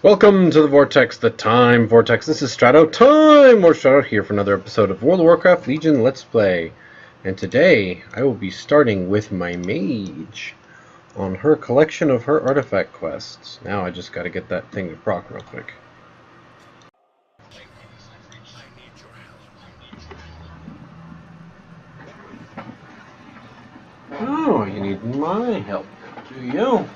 Welcome to the Vortex, the Time Vortex. This is Strato Time! More Strato here for another episode of World of Warcraft Legion Let's Play. And today, I will be starting with my mage on her collection of her artifact quests. Now I just gotta get that thing to proc real quick. Oh, you need my help, do you?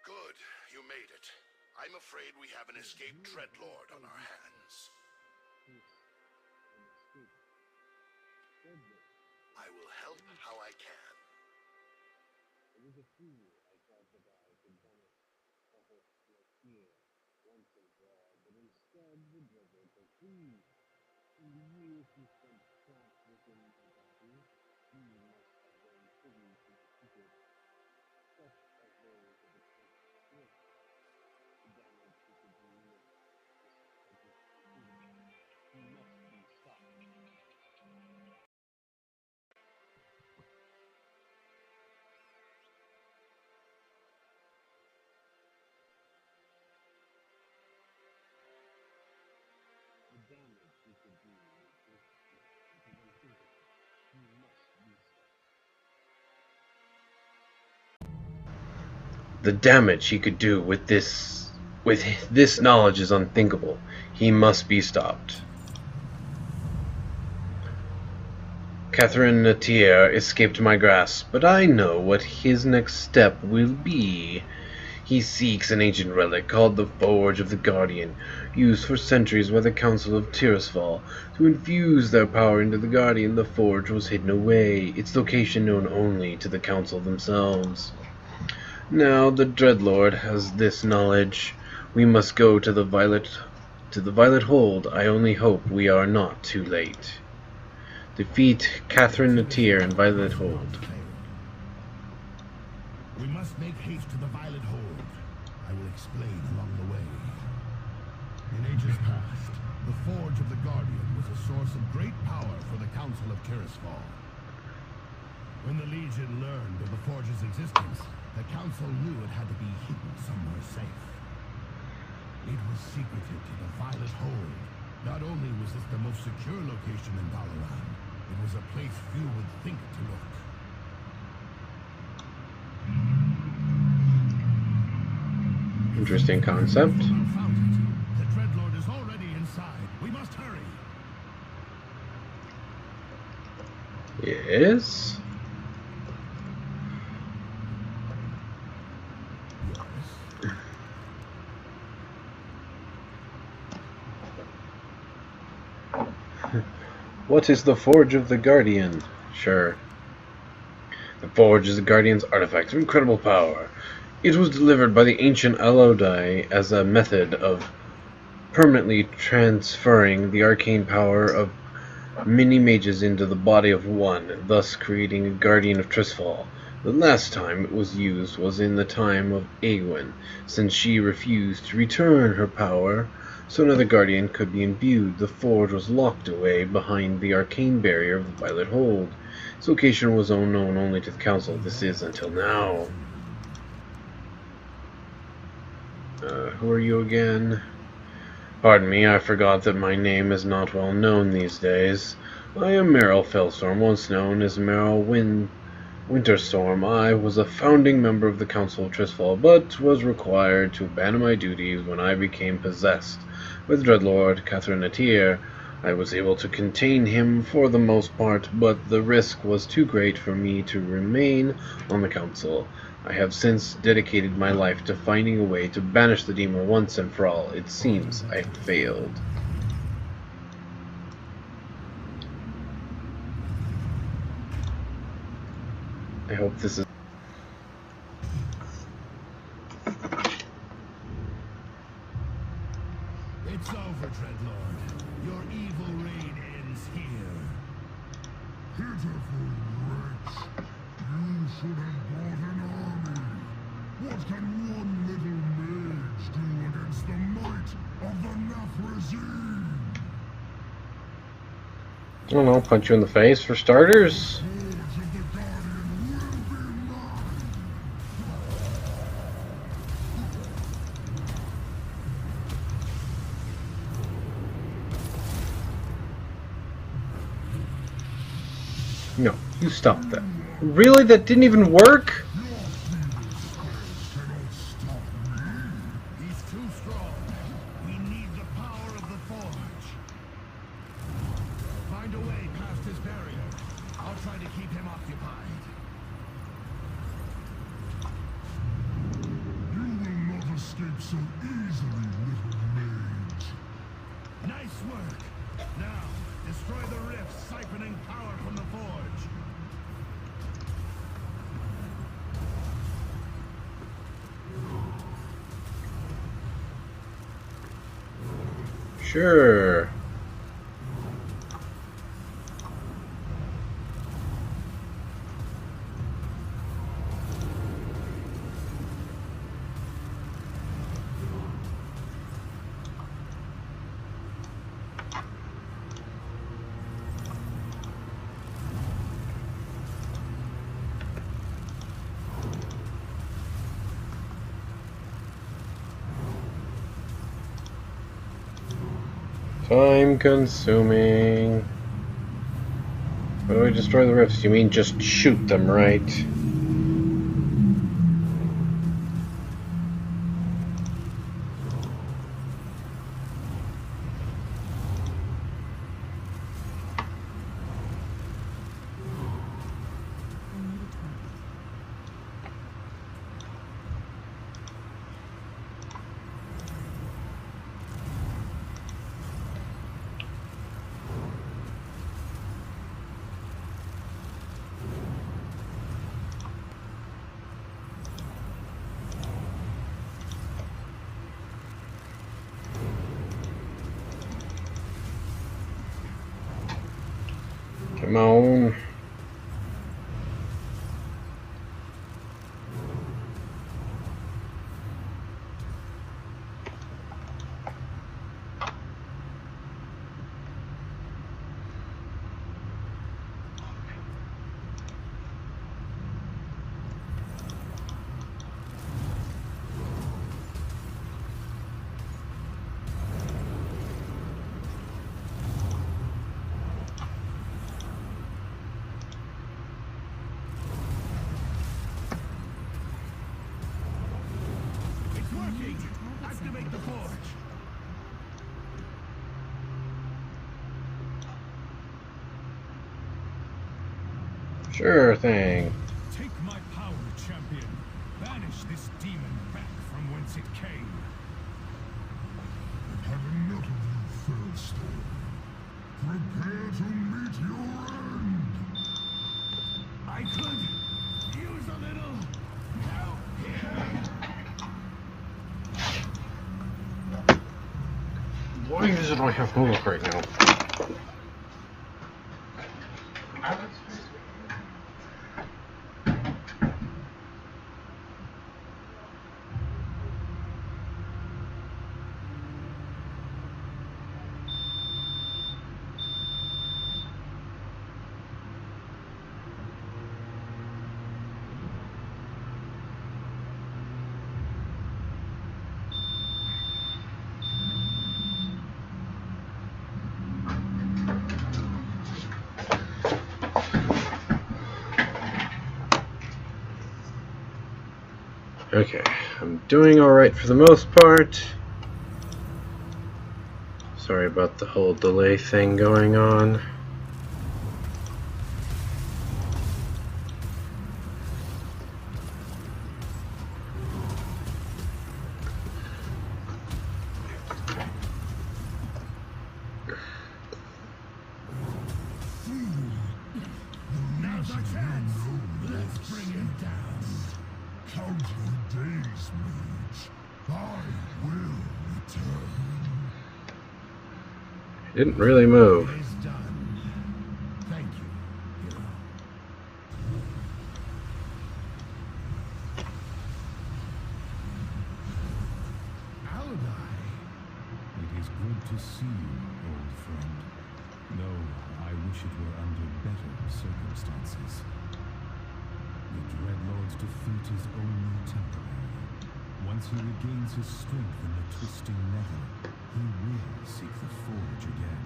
Good, you made it. I'm afraid we have an escaped Dreadlord on our hands. I will help how I can. The damage he could do with this knowledge is unthinkable. He must be stopped. Catherine Natier escaped my grasp, but I know what his next step will be. He seeks an ancient relic called the Forge of the Guardian, used for centuries by the Council of Tirisfall. To infuse their power into the Guardian, the forge was hidden away, its location known only to the Council themselves. Now the Dreadlord has this knowledge. We must go to the Violet Hold. I only hope we are not too late. Defeat Catherine Natier and Violet Hold. We must make haste to the Violet Hold. I will explain along the way. In ages past, the Forge of the Guardian was a source of great power for the Council of Tirisfall. When the Legion learned of the Forge's existence, the Council knew it had to be hidden somewhere safe. It was secreted to the Violet Hold. Not only was this the most secure location in Dalaran, it was a place few would think to look. Interesting concept. The Dreadlord is already inside. We must hurry. Yes. What is the Forge of the Guardian? Sure. The Forge is the Guardian's artifact of incredible power. It was delivered by the ancient Alodai as a method of permanently transferring the arcane power of many mages into the body of one, thus creating a Guardian of Tirisfall. The last time it was used was in the time of Aegwynn, since she refused to return her power. So another Guardian could be imbued. The Forge was locked away behind the arcane barrier of the Violet Hold. Its location was unknown only to the Council. This is until now. Who are you again? Pardon me, I forgot that my name is not well known these days. I am Meryl Fellstorm, once known as Meryl Winterstorm. I was a founding member of the Council of Tirisfall, but was required to abandon my duties when I became possessed. With Dreadlord Catherine Natier, I was able to contain him for the most part, but the risk was too great for me to remain on the Council. I have since dedicated my life to finding a way to banish the demon once and for all. It seems I failed. I hope this is... It's over, Dreadlord. Your evil reign ends here. Pitiful wretch. You should have brought an army. What can one little mage do against the might of the Nathrezim? I don't know, punch you in the face for starters? Forge of the Guardian will be mine. No, you stop that. Really? That didn't even work? He's too strong. We need the power of the Forge. Find a way past his barrier. I'll try to keep him occupied. You will not escape so easily, little mage. Nice work. Now, destroy the rift, siphoning power from the Forge. Sure. Time consuming. How do I destroy the rifts? You mean just shoot them, right? Come on. It's working. Activate the Forge. Sure thing. Take my power, champion. Banish this demon back from whence it came. I've had enough of you, Firstone. Prepare to meet your end. I could use a little help here. Why is it I have to look right now? Okay, I'm doing alright for the most part. Sorry about the whole delay thing going on. Now's our chance. Let's bring He didn't really move. It is done. Thank you, hero. Aludai. It is good to see you, old friend. No, I wish it were under better circumstances. The Dreadlord's defeat is only temporary. Once he regains his strength in the twisting nether, he will seek the forge again.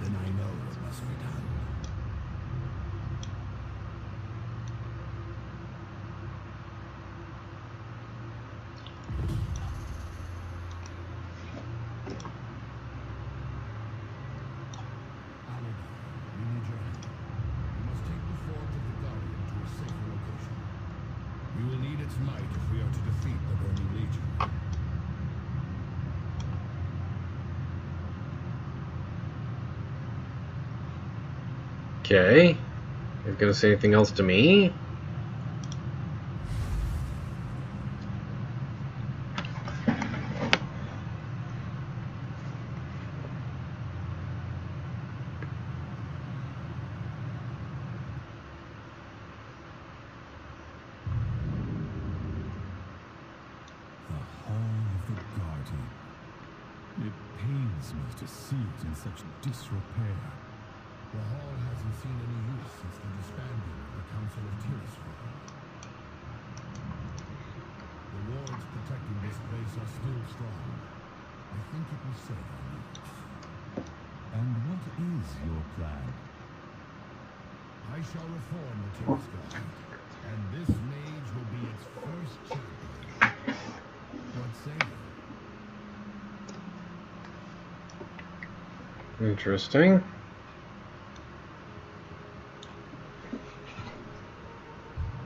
Then I know what must be done. Aludai, we need your help. We must take the forge of the Guardian to a safer location. We will need its might if we are to defeat the Burning Legion. Okay. He's gonna say anything else to me? The Hall of the Guardian. It pains me to see it in such disrepair. The Hall hasn't seen any use since the disbanding of the Council of Tirisfall. The wards protecting this place are still strong. I think it will save our lives. And what is your plan? I shall reform the Tirisfall, and this mage will be its first champion. What say you? Interesting.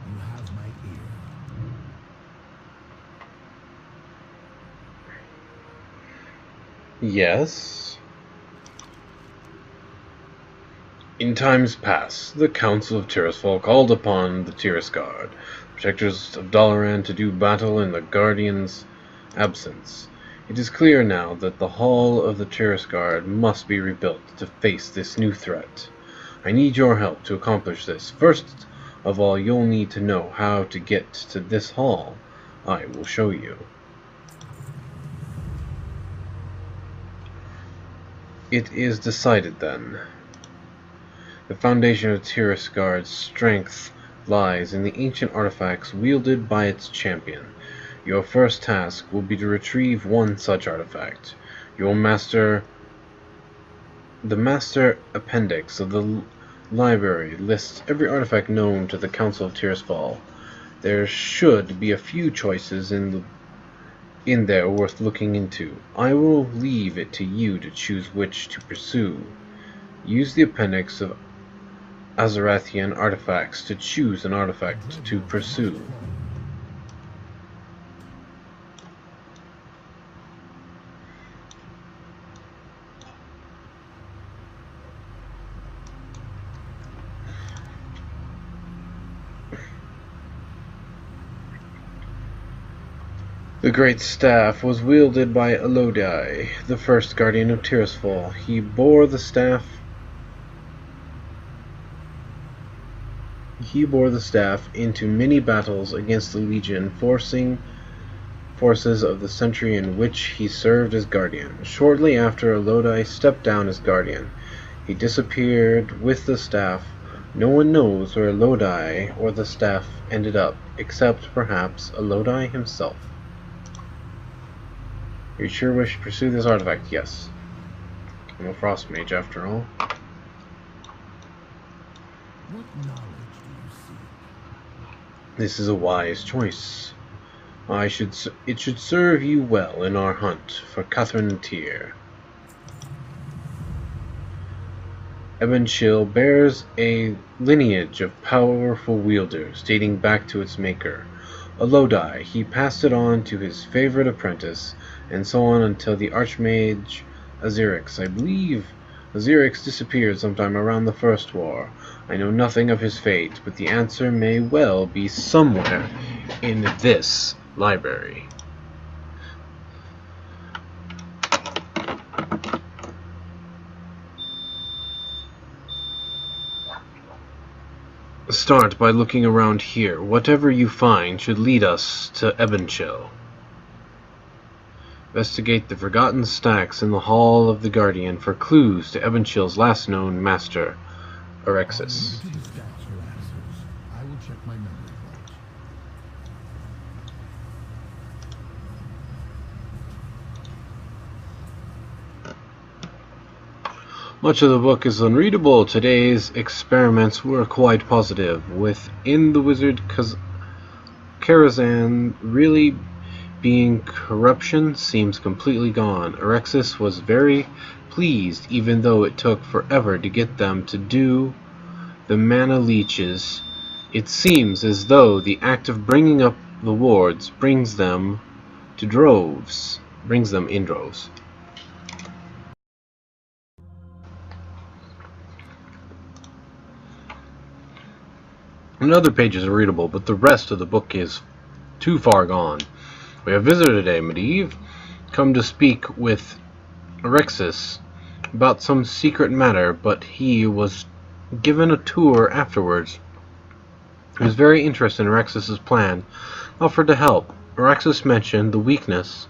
You have my ear. Yes. In times past, the Council of Tirisfall called upon the Tirisguard, protectors of Dalaran, to do battle in the Guardian's absence. It is clear now that the Hall of the Tirisguard must be rebuilt to face this new threat. I need your help to accomplish this. First of all, you'll need to know how to get to this hall. I will show you. It is decided then. The foundation of Tirisguard's strength lies in the ancient artifacts wielded by its champion. Your first task will be to retrieve one such artifact. Your master appendix of the library lists every artifact known to the Council of Tirisfall. There should be a few choices in there worth looking into. I will leave it to you to choose which to pursue. Use the appendix of Azarathian artifacts to choose an artifact to pursue. The great staff was wielded by Aludai, the first guardian of Tirisfall. He bore the staff into many battles against the Legion, forces of the century in which he served as guardian. Shortly after Aludai stepped down as guardian, he disappeared with the staff. No one knows where Aludai or the staff ended up, except perhaps Aludai himself. Are you sure we should pursue this artifact? Yes. I'm a Frost Mage after all. What knowledge do you seek? This is a wise choice. It should serve you well in our hunt for Catherine Tyr. Ebenchill bears a lineage of powerful wielders dating back to its maker, Aludai. He passed it on to his favorite apprentice, and so on until the Archmage Azirix. I believe Azirix disappeared sometime around the First War. I know nothing of his fate, but the answer may well be somewhere in this library. Start by looking around here. Whatever you find should lead us to Ebonchill. Investigate the forgotten stacks in the Hall of the Guardian for clues to Ebonchill's last known master, Erexis. To the stacks for answers. I will check my memory vault. Much of the book is unreadable. Today's experiments were quite positive. Within the wizard Karazhan really being corruption seems completely gone. Erexis was very pleased, even though it took forever to get them to do the mana leeches. It seems as though the act of bringing up the wards brings them in droves. Another pages are readable, but the rest of the book is too far gone. We have visitor today, Medivh, come to speak with Erexis about some secret matter, but he was given a tour afterwards. He was very interested in Erexis' plan, offered to help. Erexis mentioned the weakness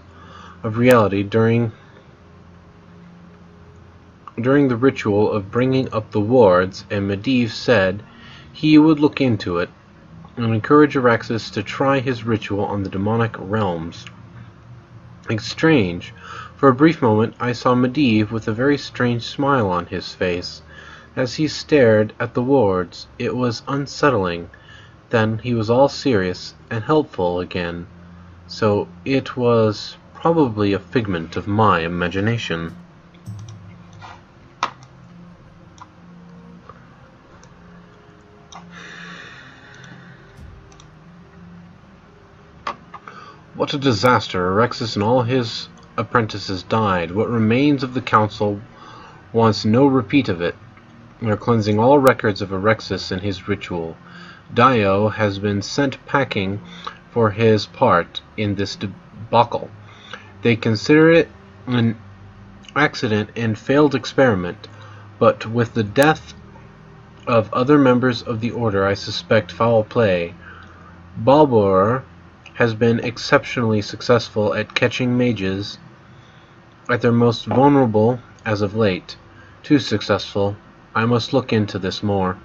of reality during the ritual of bringing up the wards, and Medivh said he would look into it and encourage Erexis to try his ritual on the demonic realms. It's strange. For a brief moment I saw Medivh with a very strange smile on his face as he stared at the wards. It was unsettling. Then he was all serious and helpful again, so it was probably a figment of my imagination. What a disaster! Erexis and all his apprentices died. What remains of the council wants no repeat of it. They are cleansing all records of Erexis and his ritual. Dio has been sent packing for his part in this debacle. They consider it an accident and failed experiment, but with the death of other members of the Order I suspect foul play. Balbor has been exceptionally successful at catching mages at their most vulnerable as of late. Too successful. I must look into this more.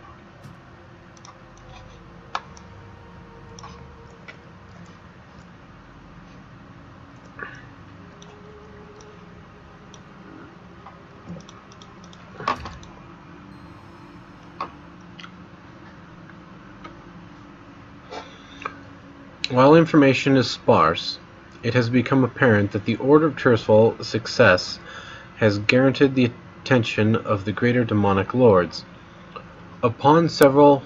While information is sparse, it has become apparent that the Order of Tirisfall's success has guaranteed the attention of the greater demonic lords. Upon several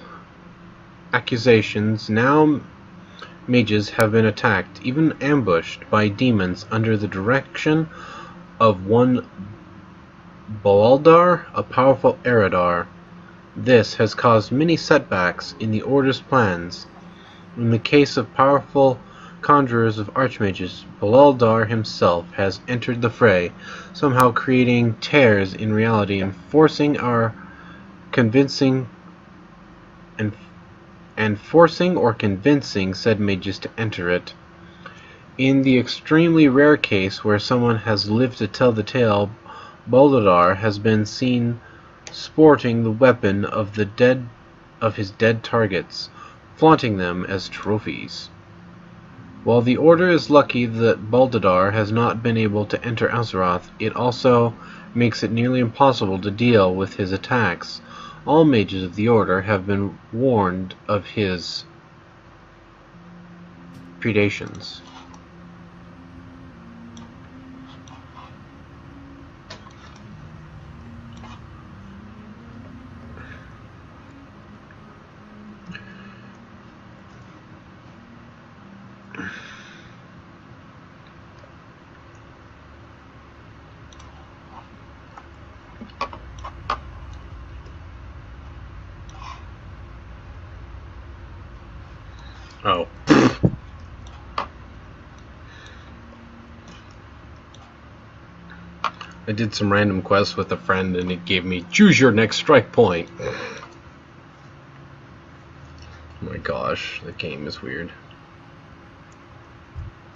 accusations, now mages have been attacked, even ambushed, by demons under the direction of one Balaldar, a powerful Eridar. This has caused many setbacks in the Order's plans. In the case of powerful conjurers of archmages, Balaldar himself has entered the fray, somehow creating tears in reality and forcing or convincing said mages to enter it. In the extremely rare case where someone has lived to tell the tale, Balaldar has been seen sporting the weapon of his dead targets, flaunting them as trophies. While the Order is lucky that Balaldar has not been able to enter Azeroth, it also makes it nearly impossible to deal with his attacks. All mages of the Order have been warned of his predations. Oh. I did some random quests with a friend and it gave me choose your next strike point. My gosh, the game is weird.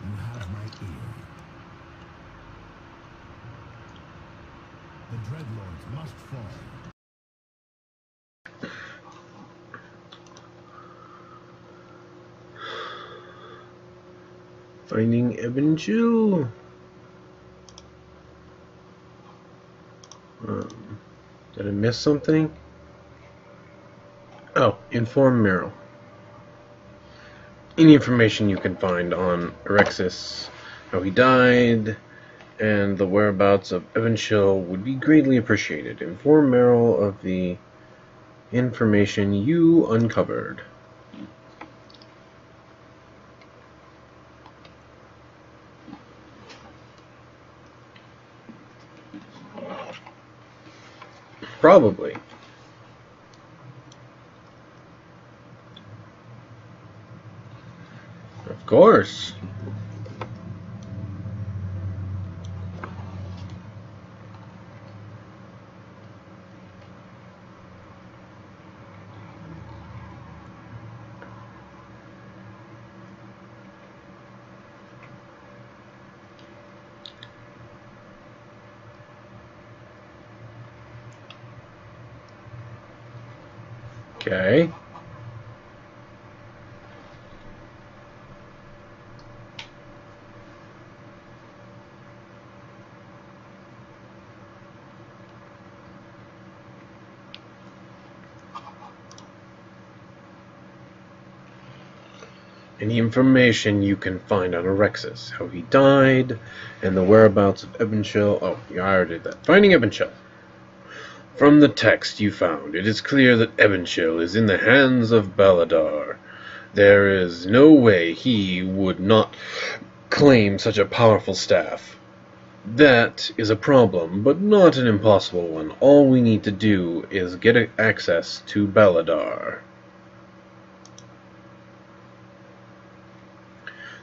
You have my ear. The Dreadlords must fall. Finding Evangeline. Did I miss something? Oh, inform Meryl. Any information you can find on Erexis, how he died, and the whereabouts of Evangeline would be greatly appreciated. Inform Meryl of the information you uncovered. Probably. Of course. Okay. Any information you can find on Erexis, how he died, and the whereabouts of Evangeline. Oh, yeah, I already did that. Finding Evangeline. From the text you found, it is clear that Evangeline is in the hands of Baladar. There is no way he would not claim such a powerful staff. That is a problem, but not an impossible one. All we need to do is get access to Baladar.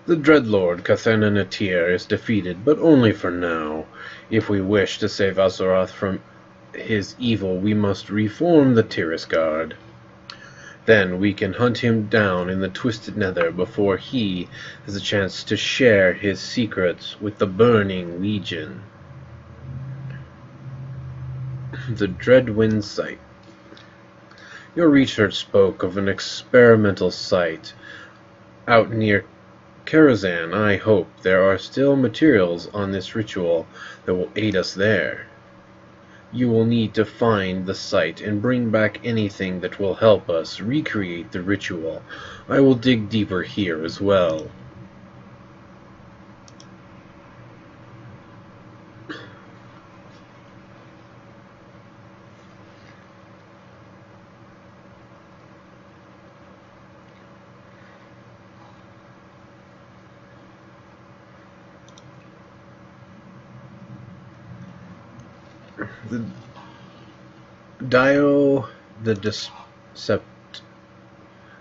The Dreadlord Cathena Natir is defeated, but only for now. If we wish to save Azeroth from his evil, we must reform the Tirisfall. Then we can hunt him down in the Twisted Nether before he has a chance to share his secrets with the Burning Legion. The Dreadwind Site. Your research spoke of an experimental site out near Karazhan. I hope there are still materials on this ritual that will aid us there. You will need to find the site and bring back anything that will help us recreate the ritual. I will dig deeper here as well.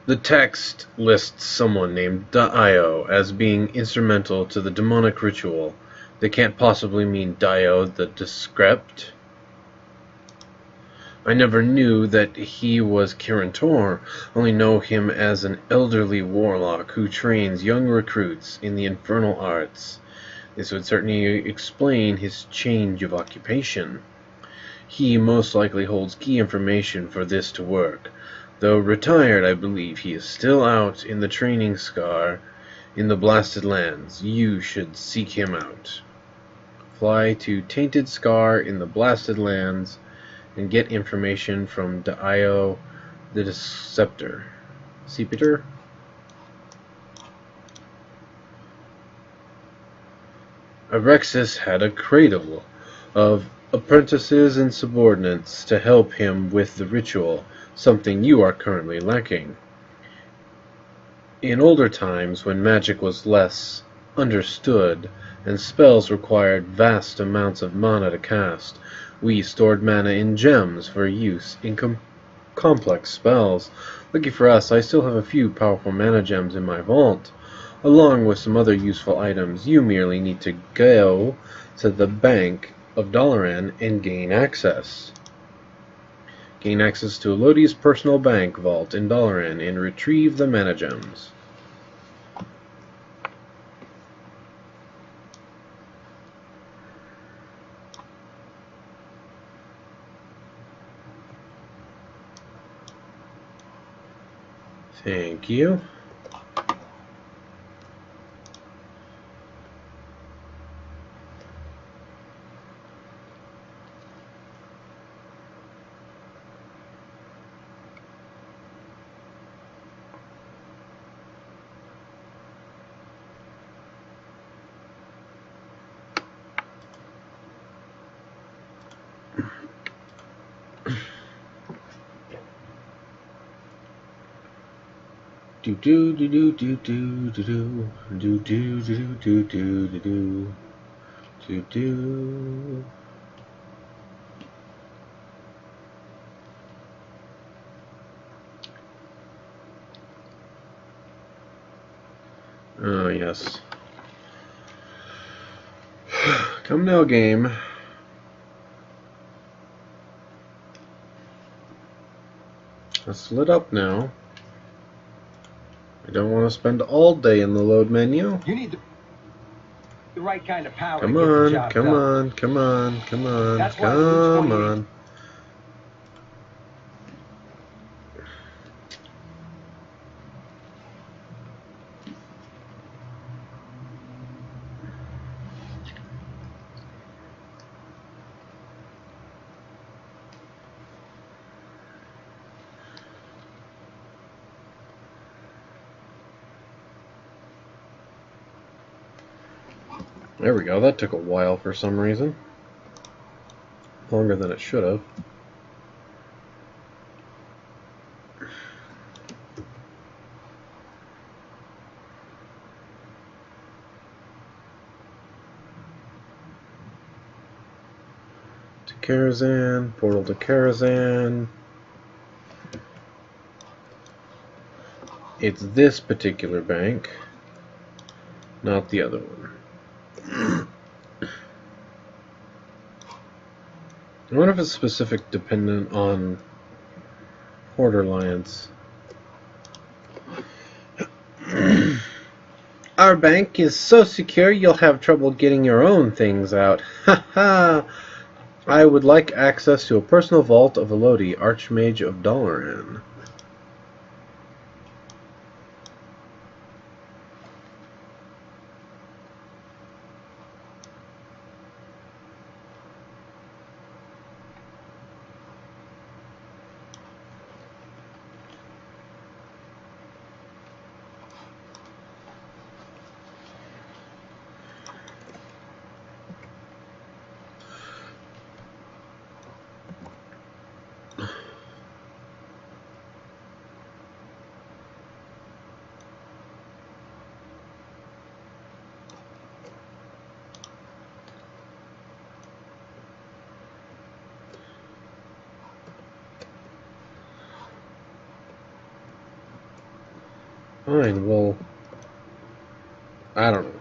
The text lists someone named Dio as being instrumental to the demonic ritual. They can't possibly mean Dio the Discrept. I never knew that he was Kirantor, only know him as an elderly warlock who trains young recruits in the infernal arts. This would certainly explain his change of occupation. He most likely holds key information for this to work. Though retired, I believe he is still out in the training scar in the Blasted Lands. You should seek him out. Fly to Tainted Scar in the Blasted Lands and get information from Dio the Deceptor. Seepeter? Erexis had a cradle of apprentices and subordinates to help him with the ritual, something you are currently lacking. In older times, when magic was less understood and spells required vast amounts of mana to cast, we stored mana in gems for use in complex spells. Lucky for us, I still have a few powerful mana gems in my vault. Along with some other useful items, you merely need to go to the Bank of Dalaran and gain access. Gain access to Elodie's personal bank vault in Dalaran and retrieve the mana gems. Thank you. Do do do do do do do do do do do do do do do do. Oh yes. Come now, game. Let's lit up now. I don't want to spend all day in the load menu. You need the right kind of power. Come to get the on, job come done. on, come on, come on, That's why we need come 28. on. There we go, that took a while for some reason. Longer than it should have. To Karazhan, portal to Karazhan. It's this particular bank, not the other one. I wonder if it's specific dependent on Horde Alliance. Our bank is so secure you'll have trouble getting your own things out. Ha ha! I would like access to a personal vault of Elodie, Archmage of Dalaran. Fine, well, I don't know.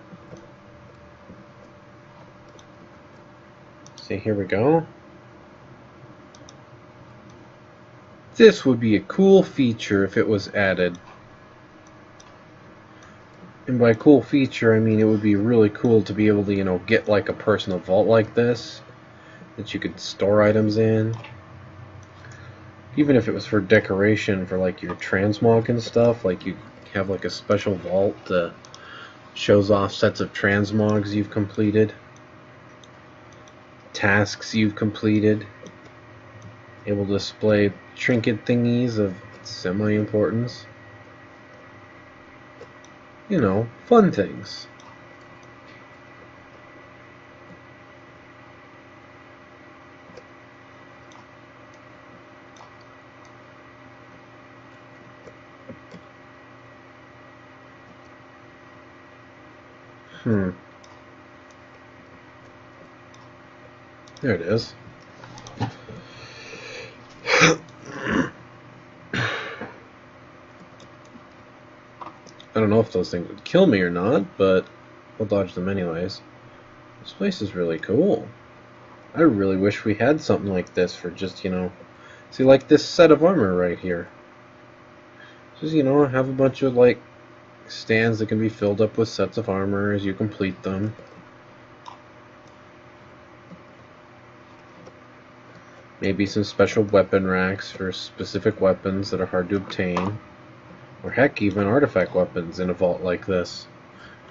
See, here we go. This would be a cool feature if it was added. And by cool feature, I mean it would be really cool to be able to, you know, get like a personal vault like this that you could store items in. Even if it was for decoration for like your transmog and stuff, like you have like a special vault that shows off sets of transmogs you've completed, tasks you've completed, able to display trinket thingies of semi-importance. You know, fun things. There it is. I don't know if those things would kill me or not, but we'll dodge them anyways. This place is really cool. I really wish we had something like this for just, you know, See, like this set of armor right here. Just, you know, have a bunch of, like, stands that can be filled up with sets of armor as you complete them. Maybe some special weapon racks for specific weapons that are hard to obtain. Or heck, even artifact weapons in a vault like this.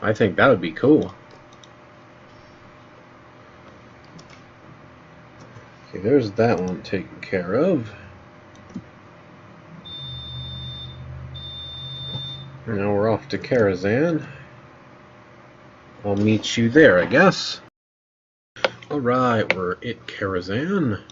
I think that would be cool. Okay, there's that one taken care of. And now we're off to Karazhan. I'll meet you there, I guess. Alright, we're at Karazhan.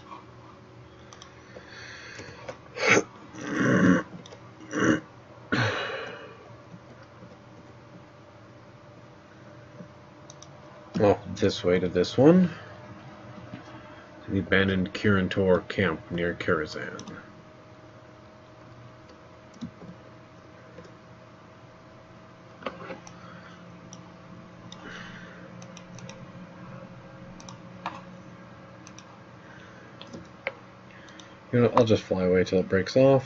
Oh, this way to this one. The abandoned Kirantor camp near Karazhan. You know, I'll just fly away till it breaks off.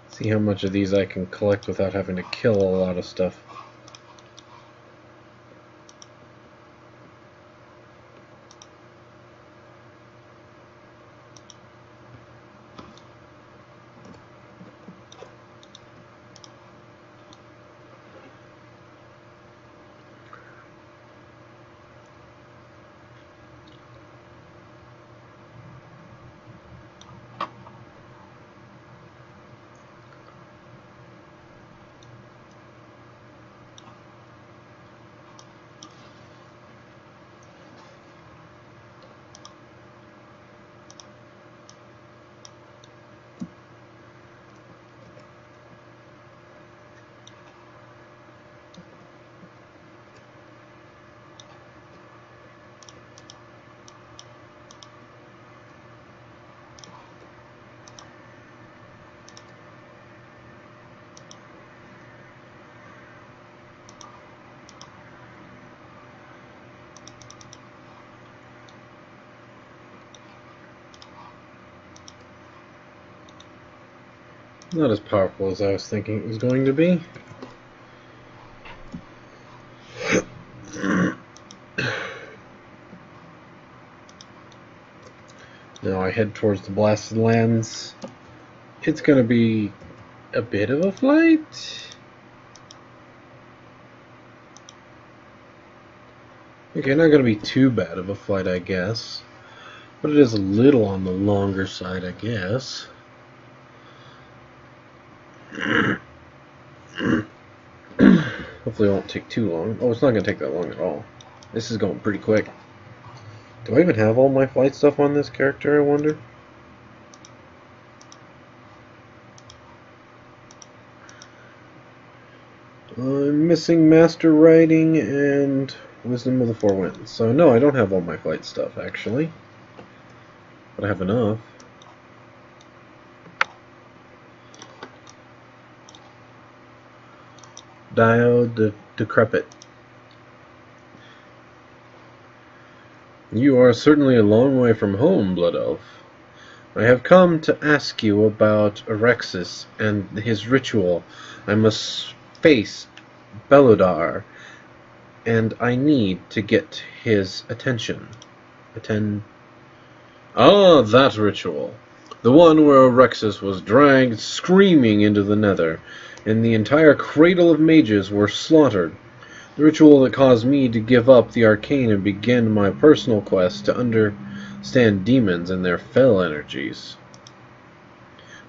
See how much of these I can collect without having to kill a lot of stuff. Not as powerful as I was thinking it was going to be. Now I head towards the Blasted Lands. It's going to be a bit of a flight. Okay, not going to be too bad of a flight, I guess. But it is a little on the longer side, I guess. Hopefully it won't take too long. Oh, it's not going to take that long at all. This is going pretty quick. Do I even have all my flight stuff on this character, I wonder? I'm missing Master Riding and Wisdom of the Four Winds. So no, I don't have all my flight stuff, actually. But I have enough. Diode Decrepit. You are certainly a long way from home, Blood Elf. I have come to ask you about Erexis and his ritual. I must face Beludar, and I need to get his attention. Ah, that ritual. The one where Erexis was dragged screaming into the Nether, and the entire cradle of mages were slaughtered. The ritual that caused me to give up the arcane and begin my personal quest to understand demons and their fell energies.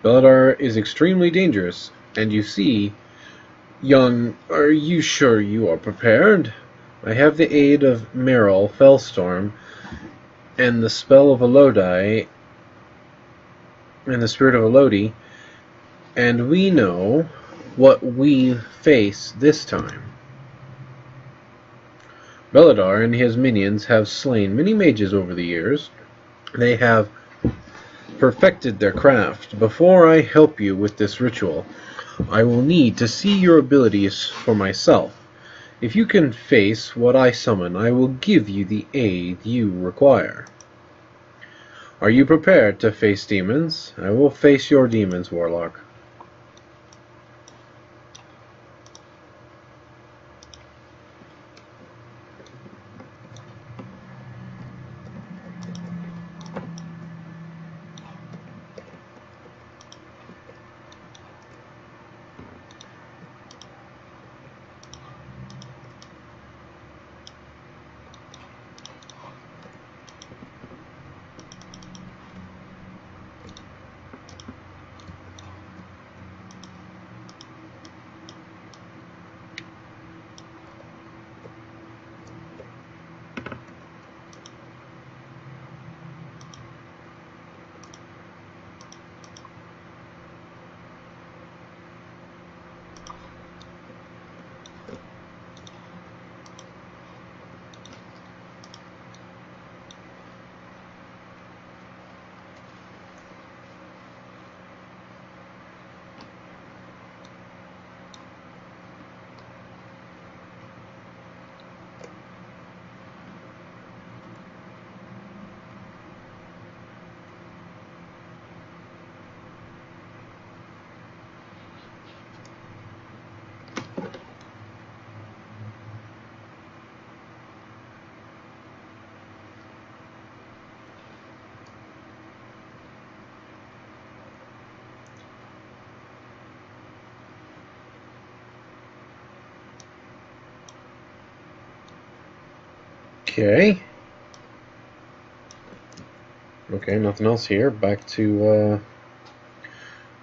Beludar is extremely dangerous, and you see, young, are you sure you are prepared? I have the aid of Meryl Fellstorm and the spell of Elodie and the spirit of Elodie, and we know what we face this time. Beladar and his minions have slain many mages over the years. They have perfected their craft. Before I help you with this ritual, I will need to see your abilities for myself. If you can face what I summon, I will give you the aid you require. Are you prepared to face demons? I will face your demons, Warlock. Okay. Okay, nothing else here. Back to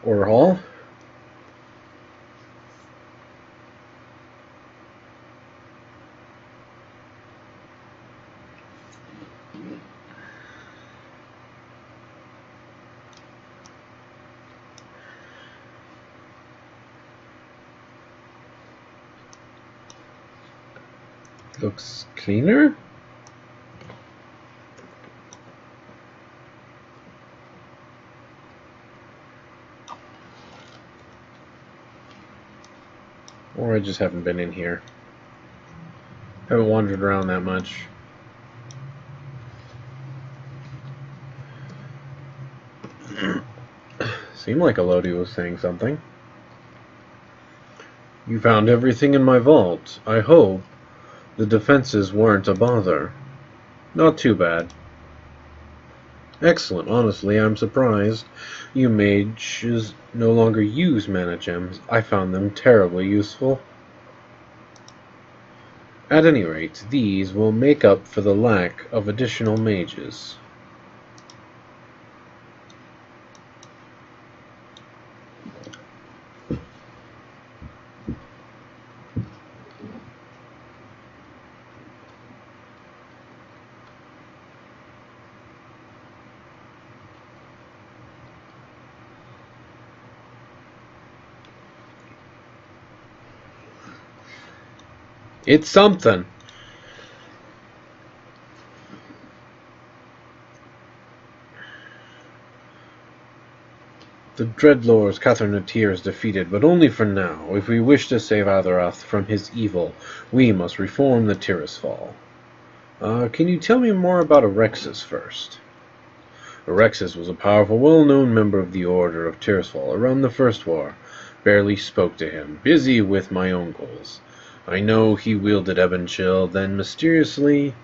Order Hall. Looks cleaner. Or I just haven't been in here. Haven't wandered around that much. Seemed like Elodie was saying something. You found everything in my vault. I hope the defenses weren't a bother. Not too bad. Excellent. Honestly, I'm surprised you mages no longer use mana gems. I found them terribly useful. At any rate, these will make up for the lack of additional mages. It's something. The Dreadlords Catherine of Tyr is defeated, but only for now. If we wish to save Atherath from his evil, we must reform the Tirisfall. Can you tell me more about Erexis first? Erexis was a powerful, well-known member of the Order of Tirisfall around the First War. Barely spoke to him, busy with my own goals. I know he wielded Ebonchill, then mysteriously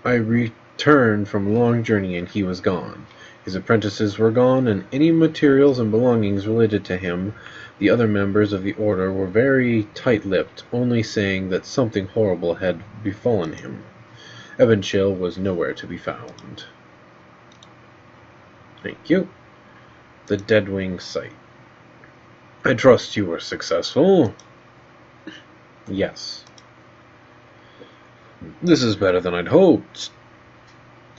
I returned from a long journey and he was gone. His apprentices were gone, and any materials and belongings related to him. The other members of the Order were very tight-lipped, only saying that something horrible had befallen him. Ebonchill was nowhere to be found. Thank you. The Deadwing site. I trust you were successful. Yes. This is better than I'd hoped.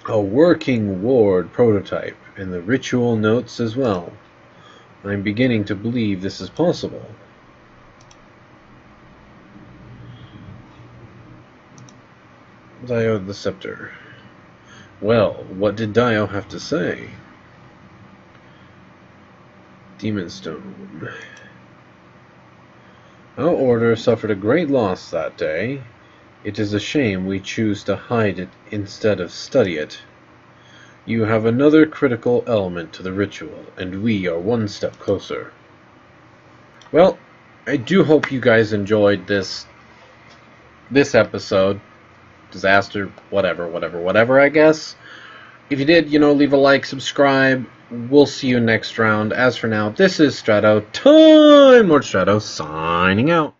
A working ward prototype, and the ritual notes as well. I'm beginning to believe this is possible. Dio the Scepter. Well, what did Dio have to say? Demon Stone. Our order suffered a great loss that day. It is a shame we choose to hide it instead of study it. You have another critical element to the ritual, and we are one step closer. Well, I do hope you guys enjoyed this episode. Disaster, whatever, I guess. If you did, leave a like, subscribe. We'll see you next round. As for now, this is Strato, Time Lord Strato, signing out.